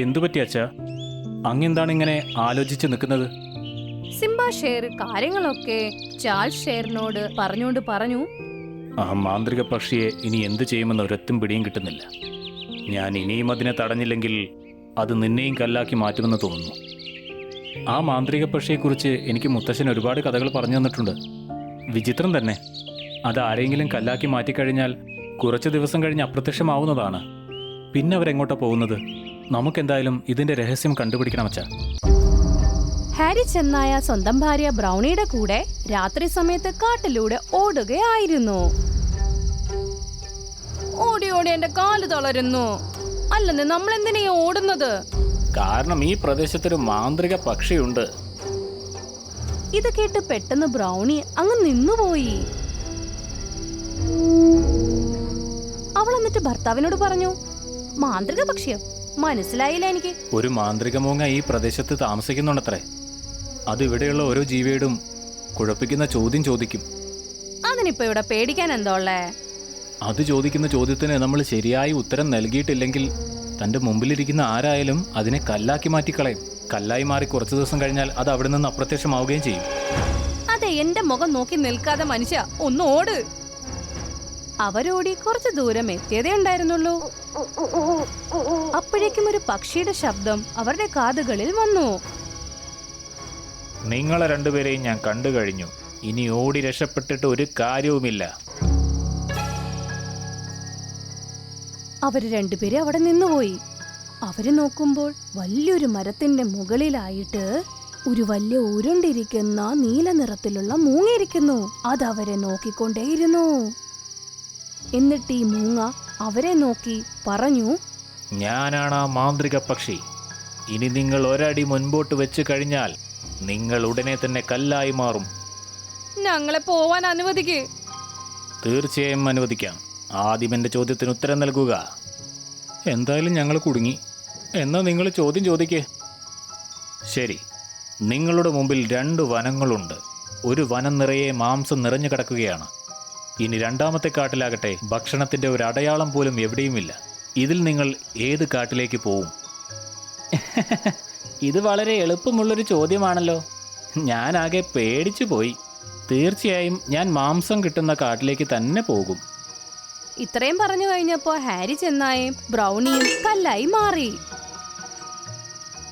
എന്തു പറ്റി അച്ഛാ? അങ്ങെന്താണ് ഇങ്ങനെ ആലോചിച്ച് നിൽക്കുന്നത്? സിംബ ഷേർ കാര്യങ്ങളൊക്കെ ചാൾസ് ഷേറിനോട് പറഞ്ഞു. ആ മാന്ത്രിക പക്ഷിയെ ഇനി എന്തു ചെയ്യുമെന്ന് ഒരൊത്തും പിടിയും കിട്ടുന്നില്ല. ഞാൻ ഇനിയും അതിനെ തടഞ്ഞില്ലെങ്കിൽ അത് നിന്നെയും കല്ലാക്കി മാറ്റുമെന്ന് തോന്നുന്നു. ആ മാന്ത്രിക പക്ഷിയെക്കുറിച്ച് എനിക്ക് മുത്തശ്ശൻ ഒരുപാട് കഥകൾ പറഞ്ഞു തന്നിട്ടുണ്ട്. വിചിത്രം തന്നെ. അത് ആരെങ്കിലും കല്ലാക്കി മാറ്റിക്കഴിഞ്ഞാൽ കുറച്ച് ദിവസം കഴിഞ്ഞ് അപ്രത്യക്ഷമാവുന്നതാണ്. പിന്നെ അവരെങ്ങോട്ടാ പോകുന്നത്? നമുക്കെന്തായാലും ഇതിന്റെ രഹസ്യം കണ്ടുപിടിക്കണം അച്ഛാ. ഹാരി ചെന്നായ സ്വന്തം ഭാര്യ ബ്രൗണിയുടെ കൂടെ രാത്രി സമയത്ത് കാട്ടിലൂടെ ഓടുകയായിരുന്നു. ഓടി എന്റെ കാല് തളരുന്നു. അല്ലെന്ന് നമ്മൾ എന്തിനാ ഓടുന്നത്? കാരണം ഈ പ്രദേശത്തൊരു മാന്ത്രിക പക്ഷിയുണ്ട്. ഇത് കേട്ട് പെട്ടെന്ന് ബ്രൗണി അങ്ങ് നിന്നുപോയി. അവൾ എന്നിട്ട് ഭർത്താവിനോട് പറഞ്ഞു, മാന്ത്രിക പക്ഷിയോ? മനസ്സിലായില്ല എനിക്ക്. ഒരു മാന്ത്രിക മൂങ്ങ ഈ പ്രദേശത്ത് താമസിക്കുന്നുണ്ടത്രേ. അത് ഇവിടെയുള്ള ഓരോ ജീവിയോടും കുഴപ്പിക്കുന്ന ചോദ്യം ചോദിക്കും. അതിനിപ്പോ ഇവിടെ പേടിക്കാൻ എന്താ ഉള്ളേ? അത് ചോദിക്കുന്ന ചോദ്യത്തിന് നമ്മൾ ശരിയായി ഉത്തരം നൽകിയിട്ടില്ലെങ്കിൽ തന്റെ മുമ്പിലിരിക്കുന്ന ആരായാലും അതിനെ കല്ലാക്കി മാറ്റിക്കളയും. കല്ലായി മാറി കുറച്ചു ദിവസം കഴിഞ്ഞാൽ അത് അവിടെ നിന്ന് അപ്രത്യക്ഷമാവുകയും ചെയ്യും. അതെ, എന്റെ മുഖം നോക്കി നിൽക്കാതെ മനുഷ്യ ഒന്ന് ഓട്. അവരോടി കുറച്ചു ദൂരം എത്തിയതേ ഉണ്ടായിരുന്നുള്ളൂ. അപ്പോഴേക്കും ഒരു പക്ഷിയുടെ ശബ്ദം അവരുടെ കാതുകളിൽ വന്നു. നിങ്ങളെ രണ്ടുപേരെയും ഞാൻ കണ്ടു കഴിഞ്ഞു. ഇനി ഓടി രക്ഷപ്പെട്ടിട്ട് ഒരു കാര്യവുമില്ല. അവര് രണ്ടുപേരും അവിടെ നിന്നുപോയി. അവര് നോക്കുമ്പോൾ വലിയൊരു മരത്തിന്റെ മുകളിലായിട്ട് ഒരു വലിയ ഉരുണ്ടിരിക്കുന്ന നീല നിറത്തിലുള്ള മൂങ്ങയിരിക്കുന്നു. അതവരെ നോക്കിക്കൊണ്ടേയിരുന്നു. എന്നിട്ട് ഈ മൂങ്ങ അവരെ നോക്കി പറഞ്ഞു, ഞാനാണ് ആ മാന്ത്രിക പക്ഷി. ഇനി നിങ്ങൾ ഒരടി മുൻപോട്ട് വെച്ച് കഴിഞ്ഞാൽ നിങ്ങൾ ഉടനെ തന്നെ കല്ലായി മാറും. ഞങ്ങളെ പോവാൻ അനുവദിക്കേ? തീർച്ചയായും അനുവദിക്കാം. ആദ്യം എൻ്റെ ചോദ്യത്തിന് ഉത്തരം നൽകുക. എന്തായാലും ഞങ്ങൾ കുടുങ്ങി. എന്നാ നിങ്ങൾ ചോദ്യം ചോദിക്കേ. ശരി, നിങ്ങളുടെ മുമ്പിൽ 2 വനങ്ങളുണ്ട്. ഒരു വനം നിറയെ മാംസം നിറഞ്ഞു കിടക്കുകയാണ്. ഇനി രണ്ടാമത്തെ കാട്ടിലാകട്ടെ ഭക്ഷണത്തിന്റെ ഒരു അടയാളം പോലും എവിടെയുമില്ല. ഇതിൽ നിങ്ങൾ ഏത് കാട്ടിലേക്ക് പോവും? ഇത് വളരെ എളുപ്പമുള്ളൊരു ചോദ്യമാണല്ലോ. ഞാനാകെ പേടിച്ചു പോയി. തീർച്ചയായും ഞാൻ മാംസം കിട്ടുന്ന കാട്ടിലേക്ക് തന്നെ പോകും. ഇത്രയും പറഞ്ഞു കഴിഞ്ഞപ്പോ ഹാരി ചെന്നായും ബ്രൗണിയും കല്ലായി മാറി.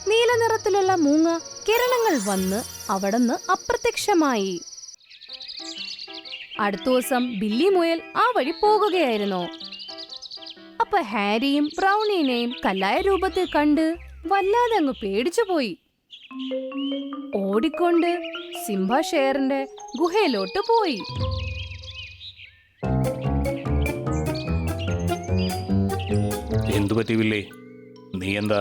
നീല നിറത്തിലുള്ള മൂങ്ങ കിരണങ്ങൾ വന്ന് അവിടുന്ന് അപ്രത്യക്ഷമായി. അടുത്ത ദിവസം ബില്ലി മുയൽ ആ വഴി പോകുകയായിരുന്നു. അപ്പൊ ഹാരിയും ബ്രൗണിനെയും കല്ലായ രൂപത്തിൽ കണ്ട് വല്ലാതെ അങ്ങ് പേടിച്ചു പോയി. ഓടിക്കൊണ്ട് സിംഹ ഷേറിന്റെ ഗുഹയിലോട്ട് പോയി. എന്തു പറ്റിയില്ലേ? നീ എന്താ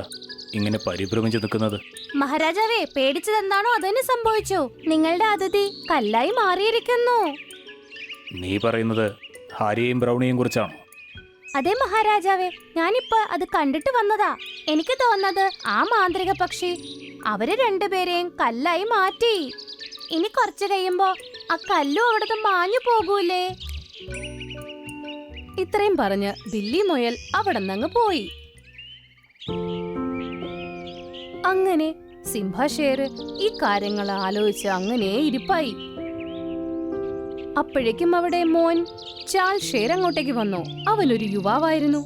ഇങ്ങനെ പരിഭ്രമിച്ചു നിൽക്കുന്നത്? മഹാരാജാവേ, പേടിച്ചതെന്താണോ അതന്നെ സംഭവിച്ചു. നിങ്ങളുടെ അതിഥി കല്ലായി മാറിയിരിക്കുന്നു. നീ പറയുന്നത് ഹാരിയെയും ബ്രൗണിയെയും കുറിച്ചാണോ? അതെ മഹാരാജാവേ, ഞാനിപ്പോ അത് കണ്ടിട്ട് വന്നതാ. എനിക്ക് തോന്നുന്നത് ആ മാന്ത്രിക പക്ഷി അവര് രണ്ടുപേരെയും കല്ലായി മാറ്റി. ഇനി കുറച്ചു കഴിയുമ്പോ ആ കല്ലും അവിടുന്ന് മാഞ്ഞു പോകൂലേ? ഇത്രയും പറഞ്ഞ് ബില്ലി മുയൽ അവിടെ നിന്ന് പോയി. അങ്ങനെ സിംഹഷേർ ഈ കാര്യങ്ങൾ ആലോചിച്ച് അങ്ങനെ ഇരിപ്പായി. അപ്പോഴേക്കും അവിടെ മോൻ ചാൾസ് ഷേർ അങ്ങോട്ടേക്ക് വന്നു. അവനൊരു യുവാവായിരുന്നു.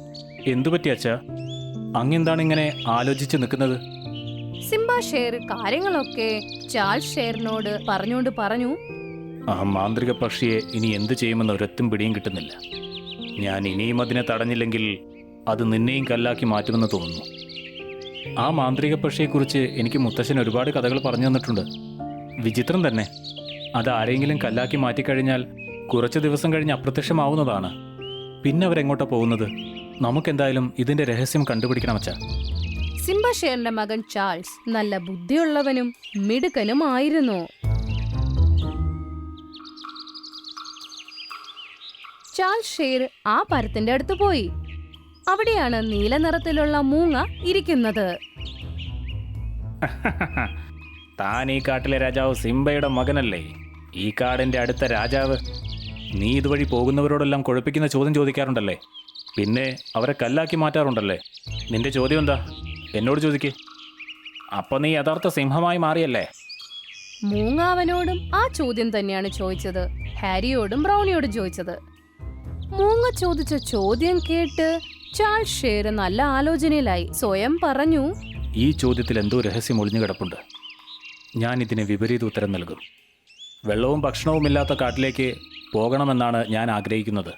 എന്തു പറ്റി അച്ഛാ? അങ്ങെന്താണ് ഇങ്ങനെ ആലോചിച്ച് നിൽക്കുന്നത്? സിംബ ഷേർ കാര്യങ്ങളൊക്കെ ചാൾസ് ഷേറിനോട് പറഞ്ഞു. ആ മാന്ത്രിക പക്ഷിയെ ഇനി എന്തു ചെയ്യുമെന്ന് ഒരൊത്തും പിടിയും കിട്ടുന്നില്ല. ഞാൻ ഇനിയും അതിനെ തടഞ്ഞില്ലെങ്കിൽ അത് നിന്നെയും കല്ലാക്കി മാറ്റുമെന്ന് തോന്നുന്നു. ആ മാന്ത്രിക പക്ഷിയെക്കുറിച്ച് എനിക്ക് മുത്തശ്ശൻ ഒരുപാട് കഥകൾ പറഞ്ഞു തന്നിട്ടുണ്ട്. വിചിത്രം തന്നെ. അത് ആരെങ്കിലും കല്ലാക്കി മാറ്റിക്കഴിഞ്ഞാൽ കുറച്ച് ദിവസം കഴിഞ്ഞ് അപ്രത്യക്ഷമാവുന്നതാണ്. പിന്നെ അവരെങ്ങോട്ടാ പോകുന്നത്? നമുക്കെന്തായാലും ഇതിന്റെ രഹസ്യം കണ്ടുപിടിക്കണം അച്ഛാ. സിംബ ഷേറിന്റെ മകൻ ചാൾസ് നല്ല ബുദ്ധിയുള്ളവനും മിടുക്കനുമായിരുന്നു. ചാൾസ് ഷേർ ആ മരത്തിന്റെ അടുത്ത് പോയി. അവിടെയാണ് നീല നിറത്തിലുള്ള മൂങ്ങ ഇരിക്കുന്നത്. താൻ ഈ കാട്ടിലെ രാജാവ് സിംബയുടെ മകനല്ലേ? ഈ കാടിന്റെ അടുത്ത രാജാവ്. നീ ഇതുവഴി പോകുന്നവരോടെല്ലാം കുഴപ്പിക്കുന്ന ചോദ്യം ചോദിക്കാറുണ്ടല്ലേ? പിന്നെ അവരെ കല്ലാക്കി മാറ്റാറുണ്ടല്ലേ? നിന്റെ ചോദ്യം എന്താ? എന്നോട് ചോദിക്കേ. അപ്പൊ നീ യഥാർത്ഥ സിംഹമായി മാറിയല്ലേ? മൂങ്ങ അവനോടും ആ ചോദ്യം തന്നെയാണ് ചോദിച്ചത്. ഹാരിയോടും ബ്രൗണിയോടും ചോദിച്ചത്. മൂങ്ങ ചോദിച്ച ചോദ്യം കേട്ട് ചാൾസ് ഷേർ നല്ല ആലോചനയിലായി. സ്വയം പറഞ്ഞു, ഈ ചോദ്യത്തിൽ എന്തോ രഹസ്യം ഒളിഞ്ഞു കിടപ്പുണ്ട്. ഞാൻ ഇതിന് വിപരീത ഉത്തരം നൽകും. വെള്ളവും ഭക്ഷണവും ഇല്ലാത്ത കാട്ടിലേക്ക് പോകണമെന്നാണ് ഞാൻ ആഗ്രഹിക്കുന്നത്.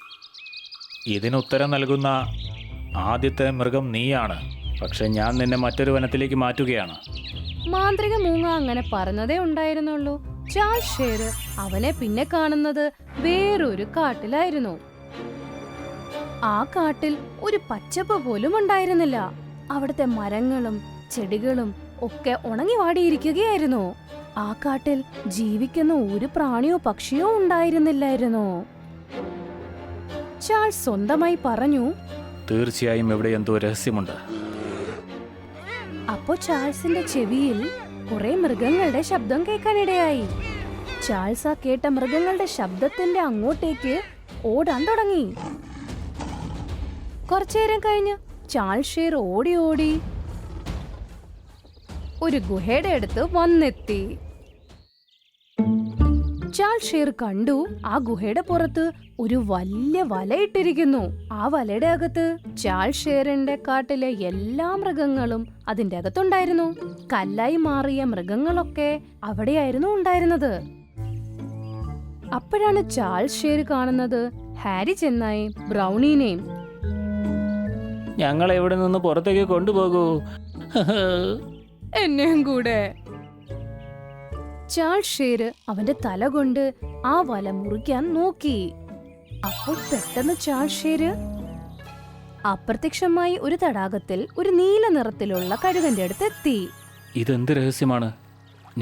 ഇതിന് ഉത്തരം നൽകുന്ന ആദ്യത്തെ മൃഗം നീയാണ്. പക്ഷെ ഞാൻ നിന്നെ മറ്റൊരു വനത്തിലേക്ക് മാറ്റുകയാണ്. മാന്ത്രിക മൂങ്ങ അങ്ങനെ പറഞ്ഞതേ ഉണ്ടായിരുന്നുള്ളൂ. ചാൾസ് ഷേർ അവനെ പിന്നെ കാണുന്നത് വേറൊരു കാട്ടിലായിരുന്നു. ആ കാട്ടിൽ ഒരു പച്ചപ്പ് പോലും ഉണ്ടായിരുന്നില്ല. അവിടുത്തെ മരങ്ങളും ചെടികളും ഒക്കെ ഉണങ്ങി വാടിയിരിക്കുകയായിരുന്നു. ആ കാട്ടിൽ ജീവിക്കുന്ന ഒരു പ്രാണിയോ പക്ഷിയോ ഉണ്ടായിരുന്നില്ലായിരുന്നു. ചാൾസ് സ്വന്തമായി പറഞ്ഞു, തീർച്ചയായും ഇവിടെ എന്തോ രഹസ്യമുണ്ട്. അപ്പോ ചാൾസിന്റെ ചെവിയിൽ കുറെ മൃഗങ്ങളുടെ ശബ്ദം കേൾക്കാനിടയായി. ചാൾസ് ആ കേട്ട മൃഗങ്ങളുടെ ശബ്ദത്തിന്റെ അങ്ങോട്ടേക്ക് ഓടാൻ തുടങ്ങി. കുറച്ചേരം കഴിഞ്ഞ് ചാൾസ് ഷേർ ഓടി ഓടി ഒരു ഗുഹയുടെ അടുത്ത് വന്നെത്തി. ചാൾസ് ഷേർ കണ്ടു, ആ ഗുഹയുടെ പുറത്ത് ഒരു വലിയ വലയിട്ടിരിക്കുന്നു. ആ വലയുടെ അകത്ത് ചാൾസ് ഷേറിന്റെ കാട്ടിലെ എല്ലാ മൃഗങ്ങളും അതിന്റെ അകത്തുണ്ടായിരുന്നു. കല്ലായി മാറിയ മൃഗങ്ങളൊക്കെ അവിടെയായിരുന്നു ഉണ്ടായിരുന്നത്. അപ്പോഴാണ് ചാൾസ് ഷേർ കാണുന്നത് ഹാരി ചെന്നായി ബ്രൗണീനെയും. ഞങ്ങളെ ഇവിടെ നിന്ന് പുറത്തേക്ക് കൊണ്ടുപോകൂ, എന്നെയും കൂടെ. ചാൾസ് ഷേർ അവന്റെ തല കൊണ്ട് ആ വല മുറിക്കാൻ നോക്കി. അപ്പോൾ പെട്ടെന്ന് ചാൾസ് ഷേർ അപ്രത്യക്ഷമായി ഒരു തടാകത്തിൽ ഒരു നീല നിറത്തിലുള്ള കഴുകന്റെ അടുത്ത് എത്തി. ഇതെന്ത് രഹസ്യമാണ്?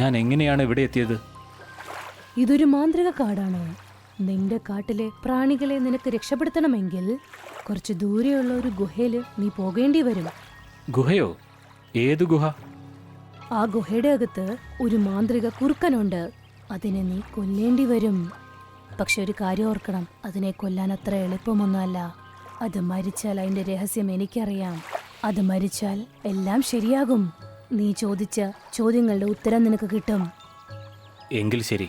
ഞാൻ എങ്ങനെയാണ് ഇവിടെ എത്തിയത്? ഇതൊരു മാന്ത്രിക കാടാണ്. നിന്റെ കാട്ടിലെ പ്രാണികളെ നിനക്ക് രക്ഷപ്പെടുത്തണമെങ്കിൽ കുറച്ച് ദൂരെയുള്ള ഒരു ഗുഹയിൽ നീ പോകേണ്ടി വരും. ഗുഹയോ? ഏത് ഗുഹ? ആ ഗുഹയുടെ അകത്ത് ഒരു മാന്ത്രിക കുറുക്കനുണ്ട്. അതിനെ നീ കൊല്ലേണ്ടി വരും. പക്ഷെ ഒരു കാര്യം ഓർക്കണം, അതിനെ കൊല്ലാൻ അത്ര എളുപ്പമൊന്നുമല്ല. അത് മരിച്ചാൽ അതിന്റെ രഹസ്യം എനിക്കറിയാം. അത് മരിച്ചാൽ എല്ലാം ശരിയാകും. നീ ചോദിച്ച ചോദ്യങ്ങളുടെ ഉത്തരം നിനക്ക് കിട്ടും. എങ്കിൽ ശരി,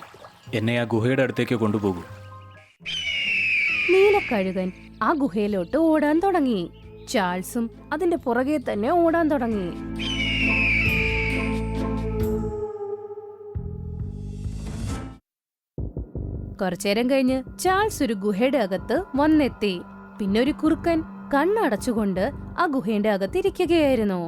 എന്നെ ആ ഗുഹയുടെ അടുത്തേക്ക് കൊണ്ടുപോകൂ. നീലക്കഴുകൻ ആ ഗുഹയിലോട്ട് ഓടാൻ തുടങ്ങി. ചാൾസും അതിന്റെ പുറകെ തന്നെ ഓടാൻ തുടങ്ങി. കുറച്ചേരം കഴിഞ്ഞ് ചാൾസ് ഒരു ഗുഹയുടെ അകത്ത് വന്നെത്തി. പിന്നെ ഒരു കുറുക്കൻ കണ്ണടച്ചുകൊണ്ട് ആ ഗുഹയുടെ അകത്ത് ഇരിക്കുകയായിരുന്നു.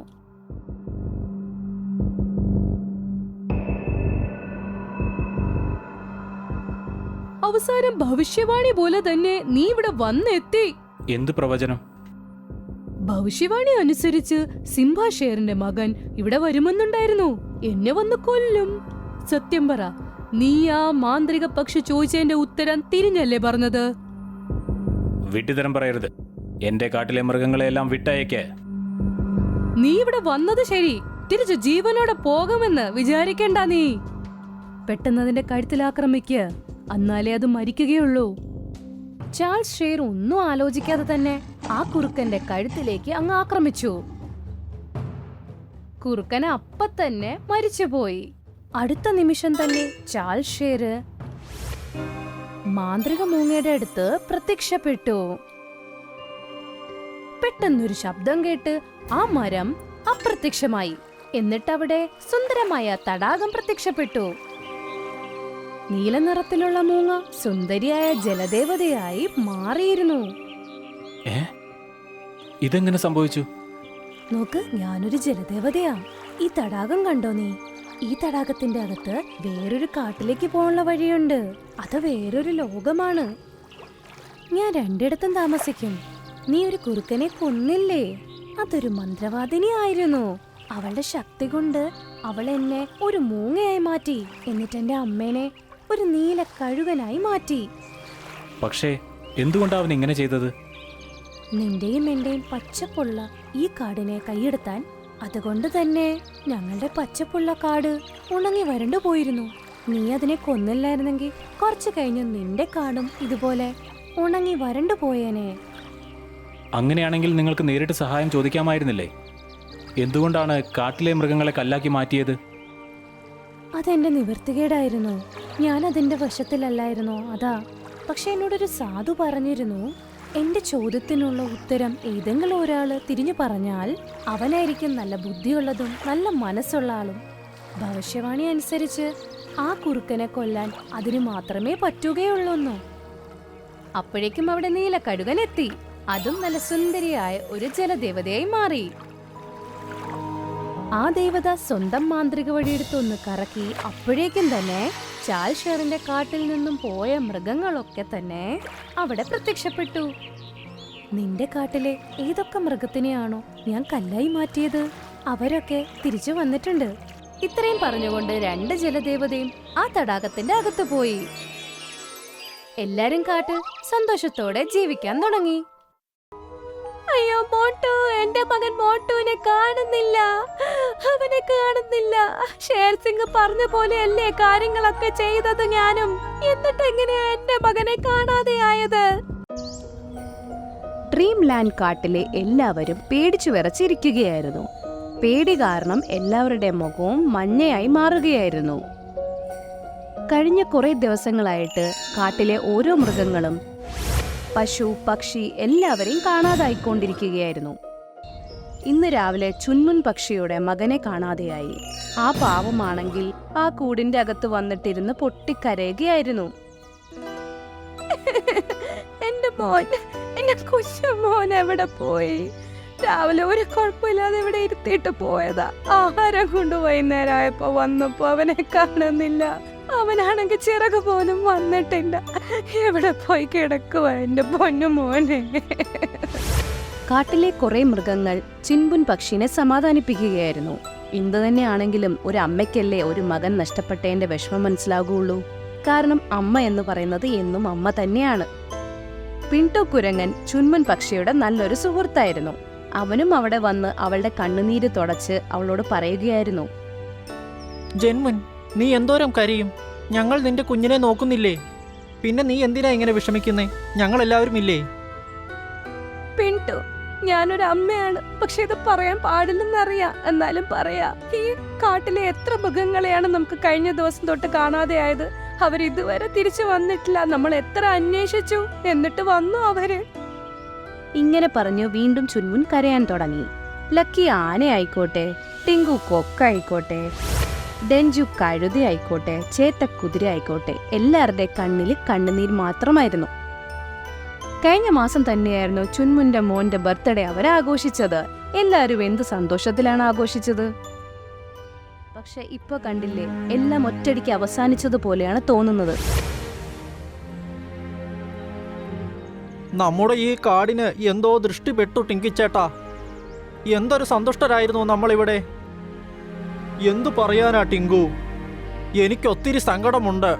അവസാനം ഭവിഷ്യവാണി പോലെ തന്നെ നീ ഇവിടെ വന്നെത്തി. എന്ത് പ്രവചനം? ഭവിഷ്യവാണി അനുസരിച്ച് സിംഹ ഷേറിന്റെ മകൻ ഇവിടെ വരുമെന്നുണ്ടായിരുന്നു. എന്നെ വന്ന് കൊല്ലും. സത്യം പറ, നീ ആ മാന്ത്രിക പക്ഷി ചോദിച്ചതിന്റെ ഉത്തരം തിരിഞ്ഞല്ലേ പറഞ്ഞത്? വിട്ടുതരം പറയരുത്. എന്റെ കാട്ടിലെ മൃഗങ്ങളെല്ലാം വിട്ടയക്കേ. നീ ഇവിടെ വന്നത് ശരി, തിരിച്ചു ജീവനോടെ പോകുമെന്ന് വിചാരിക്കണ്ട. നീ പെട്ടെന്ന് അതിന്റെ കഴുത്തിൽ ആക്രമിക്ക്, എന്നാലേ അത് മരിക്കുകയുള്ളൂ. ചാൾസ് ഷേർ ഒന്നും ആലോചിക്കാതെ തന്നെ ആ കുറുക്കന്റെ കഴുത്തിലേക്ക് അങ്ങ് ആക്രമിച്ചു. കുറുക്കൻ അപ്പ തന്നെ മരിച്ചുപോയി. അടുത്ത നിമിഷം തന്നെ ചാൾസ് ഷേർ മാന്ത്രിക മൂങ്ങയുടെ അടുത്ത് പ്രത്യക്ഷപ്പെട്ടു. പെട്ടെന്നൊരു ശബ്ദം കേട്ട് ആ മരം അപ്രത്യക്ഷമായി. എന്നിട്ടവിടെ സുന്ദരമായ തടാകം പ്രത്യക്ഷപ്പെട്ടു. നീല നിറത്തിലുള്ള മൂങ്ങ സുന്ദരിയായ ജലദേവതയായി മാറിയിരുന്നു. ഇതെങ്ങനെ സംഭവിച്ചു? നോക്ക്, ഞാനൊരു ജലദേവതയാ. ഈ തടാകം കണ്ടോ നീ? ഈ തടാകത്തിന്റെ അകത്ത് വേറൊരു കാട്ടിലേക്ക് പോകാനുള്ള വഴിയുണ്ട്. അത് വേറൊരു ലോകമാണ്. ഞാൻ രണ്ടിടത്തും താമസിക്കും. നീ ഒരു കുറുക്കനെ കൊന്നില്ലേ? അതൊരു മന്ത്രവാദിനി ആയിരുന്നു. അവളുടെ ശക്തി കൊണ്ട് അവൾ എന്നെ ഒരു മൂങ്ങയായി മാറ്റി. എന്നിട്ട് എന്റെ അമ്മേനെ ഒരു നീല കഴുകനായി മാറ്റി. പക്ഷേ എന്തുകൊണ്ടാണ് അവൻ ഇങ്ങനെ ചെയ്തത്? നിന്റെയും എന്റെയും പച്ചപ്പുള്ള ഈ കാടിനെ കൈയെടുത്താൻ. അതുകൊണ്ട് തന്നെ ഞങ്ങളുടെ പച്ചപ്പുള്ള കാട് ഉണങ്ങി വരണ്ടു പോയിരുന്നു. നീ അതിനെ കൊന്നില്ലായിരുന്നെങ്കിൽ കുറച്ചു കഴിഞ്ഞ് നിന്റെ കാടും ഇതുപോലെ ഉണങ്ങി വരണ്ടു പോയേനെ. അങ്ങനെയാണെങ്കിൽ നിങ്ങൾക്ക് നേരിട്ട് സഹായം ചോദിക്കാമായിരുന്നില്ലേ? എന്തുകൊണ്ടാണ് കാട്ടിലെ മൃഗങ്ങളെ കല്ലാക്കി മാറ്റിയത്? അതെന്റെ നിവൃത്തികേടായിരുന്നു. ഞാൻ അതിന്റെ വശത്തിലല്ലായിരുന്നോ, അതാ. പക്ഷെ എന്നോടൊരു സാധു പറഞ്ഞിരുന്നു, എന്റെ ചോദ്യത്തിനുള്ള ഉത്തരം ഏതെങ്കിലും ഒരാള് തിരിഞ്ഞു പറഞ്ഞാൽ അവനായിരിക്കും നല്ല ബുദ്ധിയുള്ളതും നല്ല മനസ്സുള്ള ആളും. ഭവിഷ്യവാണി അനുസരിച്ച് ആ കുറുക്കനെ കൊല്ലാൻ അതിന് മാത്രമേ പറ്റുകയുള്ളൂന്നോ. അപ്പോഴേക്കും അവിടെ നീലക്കടുകൻ എത്തി. അതും നല്ല സുന്ദരിയായ ഒരു ജലദേവതയായി മാറി. ആ ദേവത സ്വന്തം മാന്ത്രിക വഴിയെടുത്തൊന്ന് കറക്കി. അപ്പോഴേക്കും തന്നെ ചാൽഷേറിന്റെ കാട്ടിൽ നിന്നും പോയ മൃഗങ്ങളൊക്കെ തന്നെ അവിടെ പ്രത്യക്ഷപ്പെട്ടു. നിന്റെ കാട്ടിലെ ഏതൊക്കെ മൃഗത്തിനെയാണോ ഞാൻ കല്ലായി മാറ്റിയത്, അവരൊക്കെ തിരിച്ചു വന്നിട്ടുണ്ട്. ഇത്രയും പറഞ്ഞുകൊണ്ട് രണ്ട് ജലദേവതയും ആ തടാകത്തിന്റെ അകത്ത് പോയി. എല്ലാരും കാട്ടിൽ സന്തോഷത്തോടെ ജീവിക്കാൻ തുടങ്ങി. അയ്യോ മോട്ടു, എന്റെ മകൻ മോട്ടുവിനെ കാണുന്നില്ല, അവനെ കാണുന്നില്ല. ഷേർ സിംഗ് പറഞ്ഞ പോലെയല്ലേ കാര്യങ്ങളൊക്കെ ചെയ്തത് ഞാനും. എന്നിട്ട് എങ്ങനെയാ എന്റെ മകനെ കാണാതെയായത്? ഡ്രീം ലാൻഡ് കാട്ടിലെ എല്ലാവരും പേടിച്ചു വിറച്ചിരിക്കുകയായിരുന്നു. പേടി കാരണം എല്ലാവരുടെ മുഖവും മഞ്ഞയായി മാറുകയായിരുന്നു. കഴിഞ്ഞ കുറെ ദിവസങ്ങളായിട്ട് കാട്ടിലെ ഓരോ മൃഗങ്ങളും പശു, പക്ഷി എല്ലാവരെയും കാണാതായിക്കൊണ്ടിരിക്കുകയായിരുന്നു. ഇന്ന് രാവിലെ ചുൻമുൻ പക്ഷിയുടെ മകനെ കാണാതെയായി. ആ പാവമാണെങ്കിൽ ആ കൂടിന്റെ അകത്ത് വന്നിട്ടിരുന്ന് പൊട്ടിക്കരയുകയായിരുന്നു. എന്റെ മോൻ, എന്റെ കുഞ്ഞു മോൻ എവിടെ പോയി? രാവിലെ ഒരു കുഴപ്പമില്ലാതെ ഇവിടെ ഇരുത്തിയിട്ട് പോയതാ. ആഹാരം കൊണ്ട് വൈകുന്നേരമായപ്പോ വന്നപ്പോ അവനെ കാണുന്നില്ല. അവനാണെങ്കിൽ ചിറക് പോലും വന്നിട്ടില്ല. എവിടെ പോയി കിടക്കുവാ എന്റെ പൊന്നു മോനെ? കാട്ടിലെ കുറെ മൃഗങ്ങൾ ചിൻപുൻ പക്ഷിനെ സമാധാനിപ്പിക്കുകയായിരുന്നു. എന്തു തന്നെയാണെങ്കിലും ഒരു അമ്മയ്ക്കല്ലേ ഒരു മകൻ നഷ്ടപ്പെട്ടതിന്റെ വിഷമം മനസ്സിലാകുള്ളൂ. കാരണം അമ്മ എന്ന് പറയുന്നത് എന്നും അമ്മ തന്നെയാണ്. പിന്റു കുരങ്ങൻ ചുൻമുൻ പക്ഷിയുടെ നല്ലൊരു സുഹൃത്തായിരുന്നു. അവനും അവിടെ വന്ന് അവളുടെ കണ്ണുനീര് തുടച്ച് അവളോട് പറയുകയായിരുന്നു, ജന്മുൻ, നീ എന്തോരം കരയും? ഞങ്ങൾ നിന്റെ കുഞ്ഞിനെ നോക്കുന്നില്ലേ? പിന്നെ നീ എന്തിനാ ഇങ്ങനെ വിഷമിക്കുന്നേ? ഞങ്ങൾ എല്ലാവരും ഇല്ലേ? പിന്റു, ഞാനൊരു അമ്മയാണ്. പക്ഷെ ഇത് പറയാൻ പാടില്ലെന്നറിയാം, എന്നാലും പറയാ. ഈ കാട്ടിലെ എത്ര മൃഗങ്ങളെയാണ് നമുക്ക് കഴിഞ്ഞ ദിവസം തൊട്ട് കാണാതെയായത്? അവരിതുവരെ തിരിച്ചു വന്നിട്ടില്ല. നമ്മൾ എത്ര അന്വേഷിച്ചു, എന്നിട്ട് വന്നു അവര്. ഇങ്ങനെ പറഞ്ഞു വീണ്ടും ചുൻമുൻ കരയാൻ തുടങ്ങി. ലക്കി ആനയായിക്കോട്ടെ, ടിങ്കു കൊക്കായിക്കോട്ടെ, ഡെഞ്ചു കഴുതി ആയിക്കോട്ടെ, ചേത്ത കുതിര ആയിക്കോട്ടെ, എല്ലാവരുടെ കണ്ണില് കണ്ണുനീർ മാത്രമായിരുന്നു. കഴിഞ്ഞ മാസം തന്നെയായിരുന്നു ചുൻമുന്റെ മോന്റെ ബർത്ത്ഡേ അവർ ആഘോഷിച്ചത്. എല്ലാവരും എന്ത് സന്തോഷത്തിലാണ് ആഘോഷിച്ചത്. പക്ഷെ ഇപ്പൊ കണ്ടില്ലേ, എല്ലാം ഒറ്റയടിക്ക് അവസാനിച്ചതുപോലെയാണ് തോന്നുന്നത്. നമ്മുടെ ഈ കാടിന് എന്തോ ദൃഷ്ടിപ്പെട്ടു ടിങ്കിച്ചേട്ടാ. എന്തൊരു സന്തുഷ്ടരായിരുന്നു നമ്മളിവിടെ. എന്തു പറയാനാ ടിങ്കു, എനിക്കൊത്തിരി സങ്കടമുണ്ട്.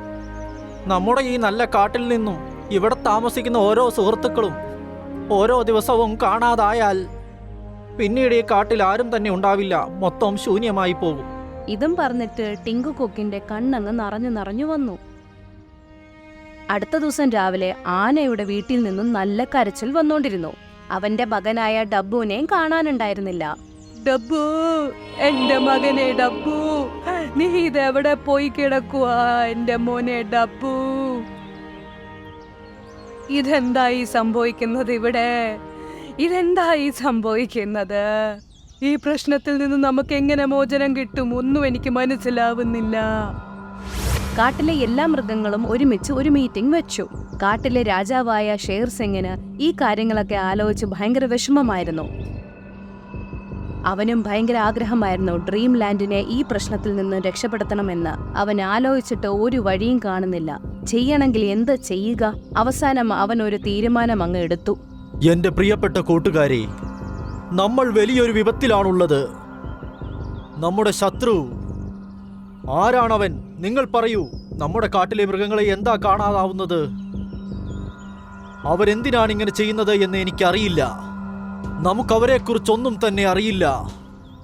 നമ്മുടെ ഈ നല്ല കാട്ടിൽ നിന്നും ഇവിടെ താമസിക്കുന്ന ഓരോ സുഹൃത്തുക്കളും ഓരോ ദിവസവും കാണാതായാൽ പിന്നീട് ഈ കാട്ടിൽ ആരും തന്നെ ഉണ്ടാവില്ല. മൊത്തം ശൂന്യമായി പോകും. ഇതും പറഞ്ഞിട്ട് ടിങ്കു കൊക്കിന്റെ കണ്ണങ്ങ് നിറഞ്ഞു വന്നു. അടുത്ത ദിവസം രാവിലെ ആനയുടെ വീട്ടിൽ നിന്നും നല്ല കരച്ചിൽ വന്നോണ്ടിരുന്നു. അവന്റെ മകനായ ഡബ്ബുവിനെയും കാണാനുണ്ടായിരുന്നില്ല. ഡബ്ബു, എന്റെ മകനെ ഡബ്ബു, നീ ഇതെവിടെ പോയി കിടക്കുവാ എന്റെ മോനെ ഡബ്ബു? ഇതെന്തായി സംഭവിക്കുന്നത് ഇവിടെ? ഇതെന്തായി സംഭവിക്കുന്നത്? ഈ പ്രശ്നത്തിൽ നിന്ന് നമുക്ക് എങ്ങനെ മോചനം കിട്ടും? ഒന്നും എനിക്ക് മനസ്സിലാവുന്നില്ല. കാട്ടിലെ എല്ലാ മൃഗങ്ങളും ഒരുമിച്ച് ഒരു മീറ്റിംഗ് വെച്ചു. കാട്ടിലെ രാജാവായ ഷേർ സിംഗിന് ഈ കാര്യങ്ങളൊക്കെ ആലോചിച്ച് ഭയങ്കര വിഷമമായിരുന്നു. അവനും ഭയങ്കര ആഗ്രഹമായിരുന്നു ഡ്രീം ലാൻഡിനെ ഈ പ്രശ്നത്തിൽ നിന്ന് രക്ഷപ്പെടുത്തണമെന്ന്. അവൻ ആലോചിച്ചിട്ട് ഒരു വഴിയും കാണുന്നില്ല. ചെയ്യണമെങ്കിൽ എന്ത് ചെയ്യുക? അവസാനം അവൻ ഒരു തീരുമാനം അങ്ങ് എടുത്തു. എന്റെ പ്രിയപ്പെട്ട കൂട്ടുകാരെ, നമ്മൾ വലിയൊരു വിപത്തിലാണുള്ളത്. നമ്മുടെ ശത്രു ആരാണവൻ? നിങ്ങൾ പറയൂ. നമ്മുടെ കാട്ടിലെ മൃഗങ്ങളെ എന്താ കാണാതാവുന്നത്? അവരെന്തിനാണ് ഇങ്ങനെ ചെയ്യുന്നത് എന്ന് എനിക്കറിയില്ല. നമുക്കവരെക്കുറിച്ചൊന്നും തന്നെ അറിയില്ല.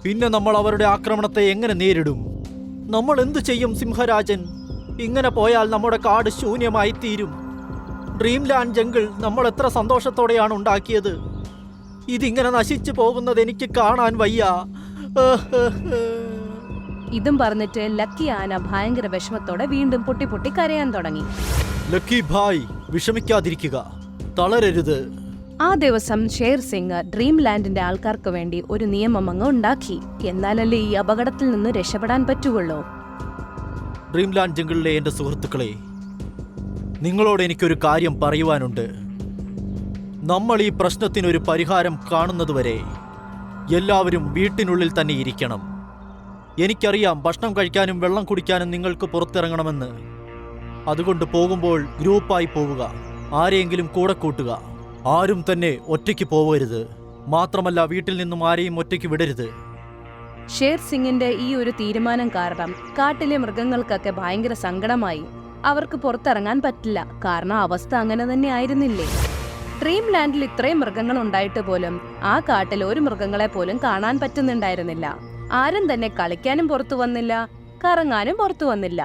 പിന്നെ നമ്മൾ അവരുടെ ആക്രമണത്തെ എങ്ങനെ നേരിടും? നമ്മൾ എന്തു ചെയ്യും സിംഹരാജൻ? ഇങ്ങനെ പോയാൽ നമ്മുടെ കാട് ശൂന്യമായി തീരും. ഡ്രീം ലാൻഡ് ജംഗിൾ നമ്മൾ എത്ര സന്തോഷത്തോടെയാണ് ഉണ്ടാക്കിയത്. ഇതിങ്ങനെ നശിച്ചു പോകുന്നത് എനിക്ക് കാണാൻ വയ്യ. ഇതും പറഞ്ഞിട്ട് ലക്കി ആന ഭയങ്കര വിഷമത്തോടെ വീണ്ടും പൊട്ടി പൊട്ടി കരയാൻ തുടങ്ങി. ലക്കി ഭായ്, വിഷമിക്കാതിരിക്കുക, തളരരുത്. ആ ദിവസം ഷേർ സിംഗ് ഡ്രീം ലാൻഡിന്റെ ആൾക്കാർക്ക് വേണ്ടി ഒരു നിയമം അങ്ങ് ഉണ്ടാക്കി. എന്നാലല്ലേ ഈ അപകടത്തിൽ നിന്ന് രക്ഷപ്പെടാൻ പറ്റുകയുള്ളൂ. ഡ്രീംലാൻഡ് ജംഗിളിലെ എൻ്റെ സുഹൃത്തുക്കളെ, നിങ്ങളോട് എനിക്കൊരു കാര്യം പറയുവാനുണ്ട്. നമ്മൾ ഈ പ്രശ്നത്തിനൊരു പരിഹാരം കാണുന്നതുവരെ എല്ലാവരും വീട്ടിനുള്ളിൽ തന്നെ ഇരിക്കണം. എനിക്കറിയാം ഭക്ഷണം കഴിക്കാനും വെള്ളം കുടിക്കാനും നിങ്ങൾക്ക് പുറത്തിറങ്ങണമെന്ന്. അതുകൊണ്ട് പോകുമ്പോൾ ഗ്രൂപ്പായി പോവുക, ആരെയെങ്കിലും കൂടെ കൂട്ടുക. ആരും തന്നെ ഒറ്റയ്ക്ക് പോവരുത്. മാത്രമല്ല, വീട്ടിൽ നിന്നും ആരെയും ഒറ്റയ്ക്ക് വിടരുത്. ഷേർ സിംഗിന്റെ ഈ ഒരു തീരുമാനം കാരണം കാട്ടിലെ മൃഗങ്ങൾക്കൊക്കെ ഭയങ്കര സങ്കടമായി. അവർക്ക് പുറത്തിറങ്ങാൻ പറ്റില്ല, കാരണം അവസ്ഥ അങ്ങനെ തന്നെ ആയിരുന്നില്ലേ. ഡ്രീം ലാൻഡിൽ ഇത്രയും മൃഗങ്ങൾ ഉണ്ടായിട്ട് പോലും ആ കാട്ടിൽ ഒരു മൃഗങ്ങളെ പോലും കാണാൻ പറ്റുന്നുണ്ടായിരുന്നില്ല. ആരും തന്നെ കളിക്കാനും പുറത്തു വന്നില്ല, കറങ്ങാനും പുറത്തു വന്നില്ല.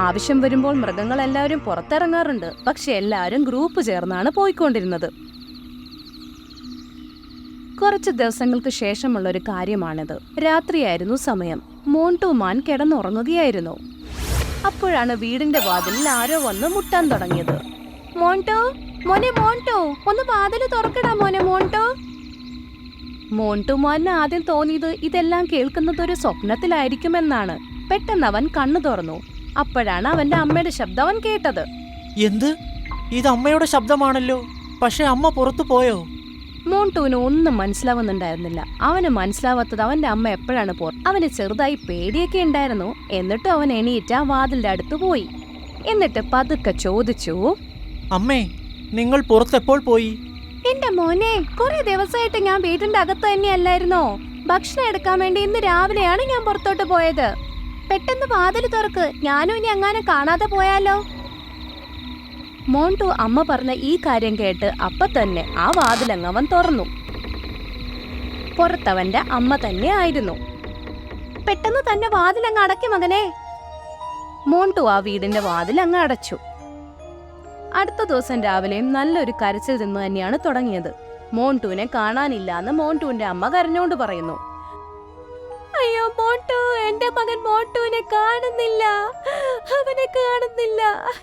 ആവശ്യം വരുമ്പോൾ മൃഗങ്ങൾ എല്ലാവരും പുറത്തിറങ്ങാറുണ്ട്, പക്ഷെ എല്ലാവരും ഗ്രൂപ്പ് ചേർന്നാണ് പോയിക്കൊണ്ടിരുന്നത്. കുറച്ച് ദിവസങ്ങൾക്ക് ശേഷമുള്ള ഒരു കാര്യമാണിത്. രാത്രിയായിരുന്നു സമയം. മോണ്ടു മാൻ കിടന്നുറങ്ങുകയായിരുന്നു. അപ്പോഴാണ് വീടിന്റെ വാതിലിൽ ആരോ വന്ന് മുട്ടാൻ തുടങ്ങിയത്. മോണ്ടോ, മോനെ മോണ്ടോ, ഒന്ന് വാതില് തുറക്കടാ മോനെ മോണ്ടോ. മോണ്ടു മാനിന് ആദ്യം തോന്നിയത് ഇതെല്ലാം കേൾക്കുന്നത് ഒരു സ്വപ്നത്തിലായിരിക്കുമെന്നാണ്. പെട്ടെന്ന് അവൻ കണ്ണു തുറന്നു. അപ്പോഴാണ് അവന്റെ അമ്മയുടെ ശബ്ദം അവൻ കേട്ടത്. എന്ത്? ഇത് അമ്മയുടെ ശബ്ദമാണല്ലോ. പക്ഷെ അമ്മ പുറത്തു പോയോ? മോണ്ടുവിന് ഒന്നും മനസ്സിലാവുന്നുണ്ടായിരുന്നില്ല. അവന് മനസ്സിലാവാത്തത് അവന്റെ അമ്മ എപ്പോഴാണ് അവന് ചെറുതായി പേടിയൊക്കെ ഉണ്ടായിരുന്നു. എന്നിട്ടും അവൻ എണീറ്റ് ആ വാതിലിന്റെ അടുത്ത് പോയി. എന്നിട്ട് പതുക്കെ ചോദിച്ചു, അമ്മേ, നിങ്ങൾ പുറത്തെപ്പോൾ പോയി? എന്റെ മോനെ, കുറെ ദിവസമായിട്ട് ഞാൻ വീടിന്റെ അകത്ത് തന്നെയല്ലായിരുന്നോ? ഭക്ഷണം എടുക്കാൻ വേണ്ടി ഇന്ന് രാവിലെയാണ് ഞാൻ പുറത്തോട്ട് പോയത്. പെട്ടെന്ന് വാതില് തുറക്ക്, ഞാനും ഇനി അങ്ങനെ കാണാതെ പോയാലോ. മോണ്ടു അമ്മ പറഞ്ഞ ഈ കാര്യം കേട്ട് അപ്പ തന്നെ ആ വാതിലങ്ങ് അവൻ തുറന്നു. പുറത്തവന്റെ അമ്മ തന്നെ ആയിരുന്നു. പെട്ടെന്ന് തന്നെ വാതിലങ്ങ് അടക്കി മകനെ. മോണ്ടു ആ വീടിന്റെ വാതിൽ അങ്ങ് അടച്ചു. അടുത്ത ദിവസം രാവിലെയും നല്ലൊരു കരച്ചിൽ നിന്ന് തന്നെയാണ് തുടങ്ങിയത്. മോണ്ടുവിനെ കാണാനില്ല എന്ന് മോണ്ടുവിന്റെ അമ്മ കരഞ്ഞോണ്ട് പറയുന്നു. അയ്യോ മോട്ടു, എന്റെ മകൻ മോട്ടുവിനെ കാണുന്നില്ല, അവനെ കാണുന്നില്ല.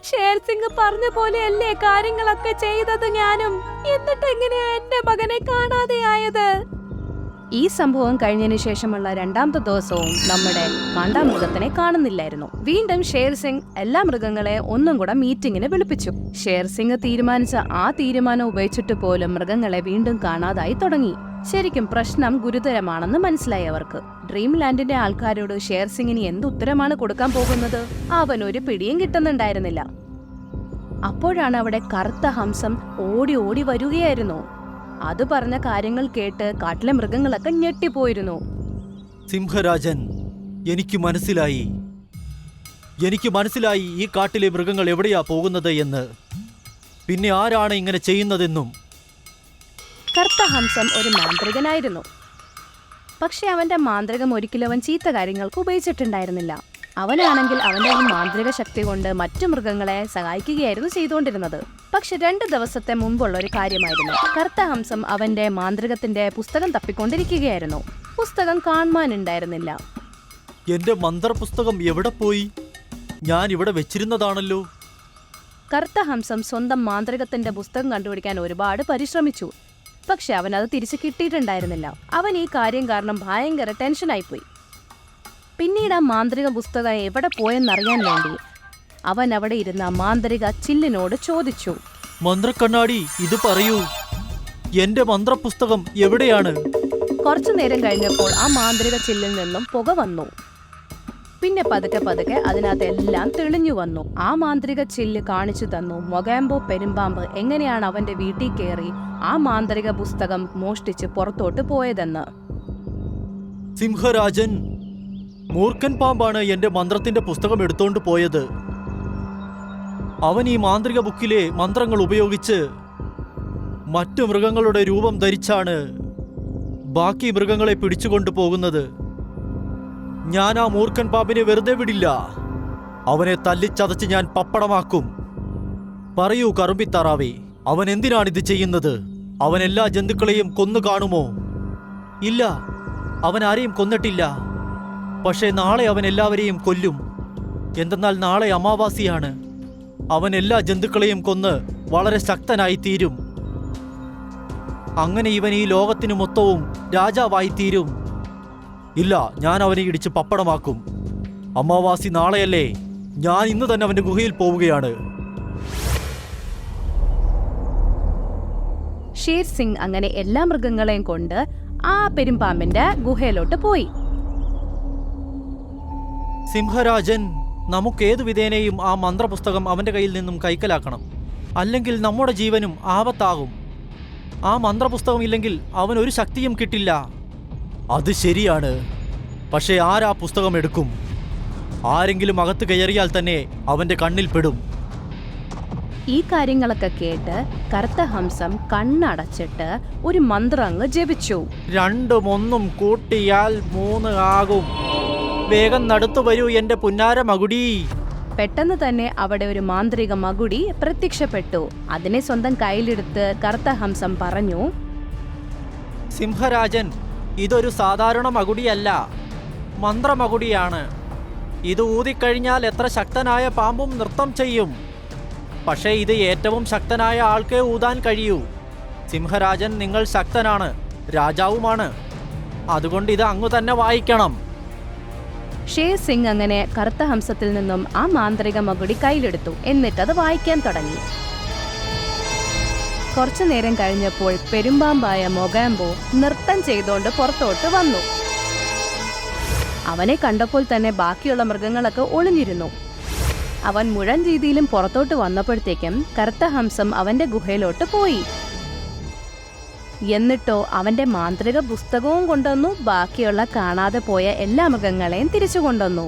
ഷേർ സിംഗ് പറഞ്ഞ പോലെയല്ലേ കാര്യങ്ങളൊക്കെ ചെയ്തത് ഞാനും. എന്നിട്ട് എങ്ങനെയാ എന്റെ മകനെ കാണാതെയായത്? ഈ സംഭവം കഴിഞ്ഞതിന് ശേഷമുള്ള രണ്ടാമത്തെ ദിവസവും നമ്മുടെ കാണ്ടാമൃഗത്തിനെ കാണുന്നില്ലായിരുന്നു. വീണ്ടും ഷേർ സിംഗ് എല്ലാ മൃഗങ്ങളെ ഒന്നും കൂടെ മീറ്റിംഗിന് വിളിപ്പിച്ചു. ഷേർ സിംഗ് തീരുമാനിച്ച ആ തീരുമാനം ഉപയോഗിച്ചിട്ട് പോലും മൃഗങ്ങളെ വീണ്ടും കാണാതായി തുടങ്ങി. ശരിക്കും പ്രശ്നം ഗുരുതരമാണെന്ന് മനസ്സിലായി അവർക്ക്. ഡ്രീം ലാൻഡിന്റെ ആൾക്കാരോട് ഷേർ സിംഗിന് എന്ത് ഉത്തരമാണ് കൊടുക്കാൻ പോകുന്നത്? അവൻ ഒരു പിടിയും കിട്ടുന്നുണ്ടായിരുന്നില്ല. അപ്പോഴാണ് അവിടെ കറുത്ത ഹംസം ഓടി ഓടി വരികയായിരുന്നു. അത് പറഞ്ഞ കാര്യങ്ങൾ കേട്ട് കാട്ടിലെ മൃഗങ്ങളൊക്കെ ഞെട്ടിപ്പോയിരുന്നു. സിംഹരാജൻ, എനിക്ക് മനസ്സിലായി ഈ കാട്ടിലെ മൃഗങ്ങൾ എവിടെയാ പോകുന്നത് എന്ന്. പിന്നെ ആരാണ് ഇങ്ങനെ ചെയ്യുന്നതെന്നും. കറുത്ത ഹംസം ഒരു മാന്ത്രികനായിരുന്നു. പക്ഷെ അവന്റെ മാന്ത്രികം ഒരിക്കലും അവൻ ചീത്ത കാര്യങ്ങൾക്ക് ഉപയോഗിച്ചിട്ടുണ്ടായിരുന്നില്ല. അവനാണെങ്കിൽ അവന്റെ ഈ മാന്ത്രിക ശക്തി കൊണ്ട് മറ്റു മൃഗങ്ങളെ സഹായിക്കുകയായിരുന്നു ചെയ്തുകൊണ്ടിരുന്നത്. പക്ഷെ 2 ദിവസത്തെ മുമ്പുള്ള ഒരു കാര്യമായിരുന്നു. കറുത്ത ഹംസം അവന്റെ മാന്ത്രികത്തിന്റെ പുസ്തകം തപ്പിക്കൊണ്ടിരിക്കുകയായിരുന്നു. പുസ്തകം കാണാനുണ്ടായിരുന്നില്ല. എന്റെ മന്ത്രപുസ്തകം എവിടെ പോയി? ഞാൻ ഇവിടെ വെച്ചിരുന്നതാണല്ലോ. കറുത്ത ഹംസം സ്വന്തം മാന്ത്രികത്തിന്റെ പുസ്തകം കണ്ടുപിടിക്കാൻ ഒരുപാട് പരിശ്രമിച്ചു. പക്ഷെ അവനത് തിരിച്ചു കിട്ടിയിട്ടുണ്ടായിരുന്നില്ല. അവൻ ഈ കാര്യം കാരണം ഭയങ്കര ടെൻഷനായിപ്പോയി. പിന്നീട് ആ മാന്ത്രിക പുസ്തകം എവിടെ പോയെന്നറിയാൻ വേണ്ടി അവൻ അവിടെ ഇരുന്ന മാന്ത്രിക ചില്ലിനോട് ചോദിച്ചു, മന്ത്രക്കണ്ണാടി, ഇത് പറയൂ, എന്റെ മന്ത്രപുസ്തകം എവിടെയാണ്? കുറച്ചു നേരം കഴിഞ്ഞപ്പോൾ ആ മാന്ത്രിക ചില്ലിൽ നിന്നും പുക വന്നു. പിന്നെ പതുക്കെ പതുക്കെ അതിനകത്തെല്ലാം തെളിഞ്ഞു വന്നു. ആ മാന്ത്രിക ചില്ല് കാണിച്ചു തന്നു മൊഗാംബോ പെരുമ്പാമ്പ് എങ്ങനെയാണ് അവന്റെ വീട്ടിൽ കയറി ആ മാന്ത്രിക പുസ്തകം മോഷ്ടിച്ച് പുറത്തോട്ട് പോയതെന്ന്. സിംഹരാജൻ, മൂർഖൻ പാമ്പാണ് എന്റെ മന്ത്രത്തിന്റെ പുസ്തകം എടുത്തോണ്ട് പോയത്. അവൻ ഈ മാന്ത്രിക ബുക്കിലെ മന്ത്രങ്ങൾ ഉപയോഗിച്ച് മറ്റു മൃഗങ്ങളുടെ രൂപം ധരിച്ചാണ് ബാക്കി മൃഗങ്ങളെ പിടിച്ചുകൊണ്ടു പോകുന്നത്. ഞാൻ ആ മൂർഖൻ പാമ്പിനെ വെറുതെ വിടില്ല. അവനെ തല്ലിച്ചതച്ച് ഞാൻ പപ്പടമാക്കും. പറയൂ കറുമ്പിത്താറാവേ, അവൻ എന്തിനാണിത് ചെയ്യുന്നത്? അവൻ എല്ലാ ജന്തുക്കളെയും കൊന്നു കാണുമോ? ഇല്ല, അവൻ ആരെയും കൊന്നിട്ടില്ല. പക്ഷേ നാളെ അവൻ എല്ലാവരെയും കൊല്ലും. എന്തെന്നാൽ നാളെ അമാവാസിയാണ്. അവൻ എല്ലാ ജന്തുക്കളെയും കൊന്ന് വളരെ ശക്തനായി തീരും. അങ്ങനെ ഇവൻ ഈ ലോകത്തിനു മൊത്തവും രാജാവായി തീരും. ഇല്ല, ഞാൻ അവനെ ഇടിച്ച് പപ്പടമാക്കും. അമാവാസി നാളെയല്ലേ? ഞാൻ ഇന്ന് തന്നെ അവന്റെ ഗുഹയിൽ പോവുകയാണ്. ഷേർ സിംഗ് അങ്ങനെ എല്ലാ മൃഗങ്ങളെയും കൊണ്ട് ആ പെരുമ്പാമ്പിന്റെ ഗുഹയിലോട്ട് പോയി. സിംഹരാജൻ, നമുക്കേതു വിധേനയും ആ മന്ത്രപുസ്തകം അവന്റെ കയ്യിൽ നിന്നും കൈക്കലാക്കണം. അല്ലെങ്കിൽ നമ്മുടെ ജീവനും ആപത്താകും. ആ മന്ത്രപുസ്തകം ഇല്ലെങ്കിൽ അവൻ ഒരു ശക്തിയും കിട്ടില്ല. അത് ശരിയാണ്. പക്ഷേ ആരാ പുസ്തകം എടുക്കും? ആരെങ്കിലും അകത്ത് കയറിയാൽ തന്നെ അവന്റെ കണ്ണിൽ പെടും. ഈ കാര്യങ്ങളൊക്കെ കേട്ട് കറുത്ത ഹംസം കണ്ണടച്ചിട്ട് ഒരു മന്ത്രം അങ്ങ് ജപിച്ചു. 2ഉം 1ഉം കൂട്ടിയാൽ 3 ആകും. വേഗം നടത്തു വരൂ എന്റെ പുന്നാര മകുടി. പെട്ടെന്ന് തന്നെ അവിടെ ഒരു മാന്ത്രിക മകുടി പ്രത്യക്ഷപ്പെട്ടു. അതിനെ സ്വന്തം കയ്യിലെടുത്ത് കറുത്ത ഹംസം പറഞ്ഞു, സിംഹരാജൻ, ഇതൊരു സാധാരണ മകുടിയല്ല, മന്ത്രമകുടിയാണ്. ഇത് ഊതിക്കഴിഞ്ഞാൽ എത്ര ശക്തനായ പാമ്പും നൃത്തം ചെയ്യും. പക്ഷേ ഇത് ഏറ്റവും ശക്തനായ ആൾക്കേ ഊതാൻ കഴിയൂ. സിംഹരാജൻ, നിങ്ങൾ ശക്തനാണ്, രാജാവുമാണ്. അതുകൊണ്ട് ഇത് അങ്ങു തന്നെ വായിക്കണം. ഷേർ സിംഗ് അങ്ങനെ കറുത്ത ഹംസത്തിൽ നിന്നും ആ മാന്ത്രിക മകുടി കയ്യിലെടുത്തു. എന്നിട്ടത് വായിക്കാൻ തുടങ്ങി. കുറച്ചു നേരം കഴിഞ്ഞപ്പോൾ പെരുമ്പാമ്പായ മൊഗാംബോ നൃത്തം ചെയ്തുകൊണ്ട് പുറത്തോട്ട് വന്നു. അവനെ കണ്ടപ്പോൾ തന്നെ ബാക്കിയുള്ള മൃഗങ്ങളൊക്കെ ഒളിഞ്ഞിരുന്നു. അവൻ മുഴൻ രീതിയിലും പുറത്തോട്ട് വന്നപ്പോഴത്തേക്കും കറുത്ത ഹംസം അവന്റെ ഗുഹയിലോട്ട് പോയി. എന്നിട്ടോ അവന്റെ മാന്ത്രിക പുസ്തകവും കൊണ്ടുവന്നു. ബാക്കിയുള്ള കാണാതെ പോയ എല്ലാ മൃഗങ്ങളെയും തിരിച്ചു കൊണ്ടുവന്നു.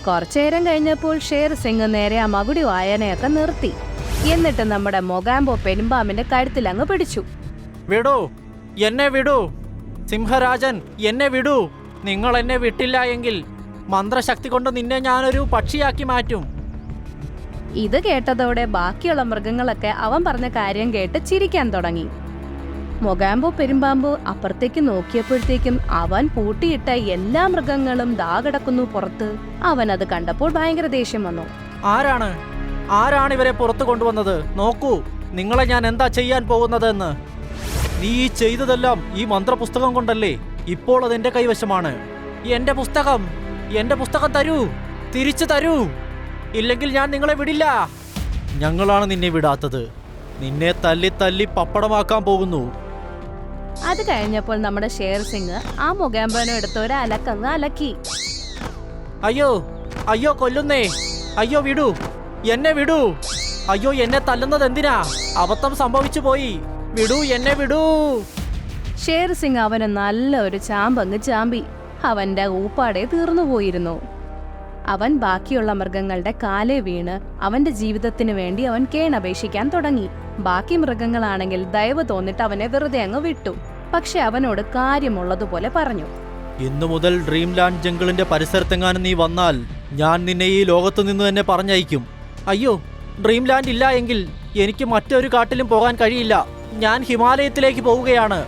കുറച്ചേരം കഴിഞ്ഞപ്പോൾ ഷേർ സിംഗ് നേരെ ആ മകുടി വായനയൊക്കെ നിർത്തി. എന്നിട്ട് നമ്മുടെ മൊഗാംബോ പെരുമ്പാമ്പിന്റെ കഴുത്തിൽ അങ്ങ് പിടിച്ചു. വിടൂ, എന്നെ വിടൂ. സിംഹരാജൻ, എന്നെ വിടൂ. നിങ്ങൾ എന്നെ വിട്ടില്ല എങ്കിൽ മന്ത്രശക്തി കൊണ്ട് നിന്നെ ഞാനൊരു പക്ഷിയാക്കി മാറ്റും. ഇത് കേട്ടതോടെ ബാക്കിയുള്ള മൃഗങ്ങളൊക്കെ അവൻ പറഞ്ഞ കാര്യം കേട്ട് ചിരിക്കാൻ തുടങ്ങി. മൊഗാംബോ പെരുമ്പാമ്പ് അപ്പുറത്തേക്ക് നോക്കിയപ്പോഴത്തേക്കും അവൻ പൂട്ടിയിട്ട എല്ലാ മൃഗങ്ങളും ദാ കിടക്കുന്നു പുറത്ത്. അവൻ അത് കണ്ടപ്പോൾ ഭയങ്കര ദേഷ്യം വന്നു. ആരാണ് ഇവരെ പുറത്തു കൊണ്ടുവന്നത്? നോക്കൂ, നിങ്ങളെ ഞാൻ എന്താ ചെയ്യാൻ പോകുന്നതെന്ന്. നീ ഈ ചെയ്തതെല്ലാം ഈ മന്ത്രപുസ്തകം കൊണ്ടല്ലേ? ഇപ്പോൾ അതെന്റെ കൈവശമാണ്. എന്റെ പുസ്തകം തരൂ, തിരിച്ചു തരൂ. ഇല്ലെങ്കിൽ ഞാൻ നിങ്ങളെ വിടില്ല. ഞങ്ങളാണ് നിന്നെ വിടാത്തത്. നിന്നെ തല്ലി തല്ലി പപ്പടമാക്കാൻ പോകുന്നു. അത് കഴിഞ്ഞപ്പോൾ നമ്മുടെ ഷേർ സിംഗ് ആ മൊഗാംബോനെ എടുത്ത് ഒരു അലക്കങ്ങ് അലക്കി. അയ്യോ കൊല്ലുന്നേ. അയ്യോ വിടൂ, എന്നെ വിടൂ. അയ്യോ, എന്നെ തല്ലുന്നത് എന്തിനാ? അബദ്ധം സംഭവിച്ചു പോയി. വിടൂ, എന്നെ വിടൂ. ഷേർ സിംഗ് അവന് നല്ല ഒരു ചാമ്പങ്ങ് ചാമ്പി. അവന്റെ ഊപ്പാടെ തീർന്നു പോയിരുന്നു. അവൻ ബാക്കിയുള്ള മൃഗങ്ങളുടെ കാലേ വീണ് അവന്റെ ജീവിതത്തിന് വേണ്ടി അവൻ കേണപേക്ഷിക്കാൻ തുടങ്ങി. ബാക്കി മൃഗങ്ങളാണെങ്കിൽ ദയവ് തോന്നിട്ട് അവനെ വെറുതെ അങ്ങ് വിട്ടു. പക്ഷെ അവനോട് കാര്യമുള്ളതുപോലെ പറഞ്ഞു, ഇന്നു മുതൽ ഡ്രീംലാൻഡ് ജംഗിളിന്റെ പരിസരത്തെങ്ങാനും നീ വന്നാൽ ഞാൻ നിന്നെ ഈ ലോകത്തു നിന്ന് തന്നെ പറഞ്ഞയക്കും. അയ്യോ, ഡ്രീംലാൻഡ് ഇല്ല എങ്കിൽ എനിക്ക് മറ്റൊരു കാട്ടിലും പോകാൻ കഴിയില്ല. ഞാൻ ഹിമാലയത്തിലേക്ക് പോവുകയാണ്.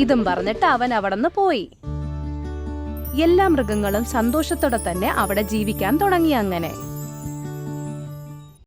ഇതും പറഞ്ഞിട്ട് അവൻ അവിടുന്ന് പോയി. എല്ലാ മൃഗങ്ങളും സന്തോഷത്തോടെ തന്നെ അവിടെ ജീവിക്കാൻ തുടങ്ങി. അങ്ങനെ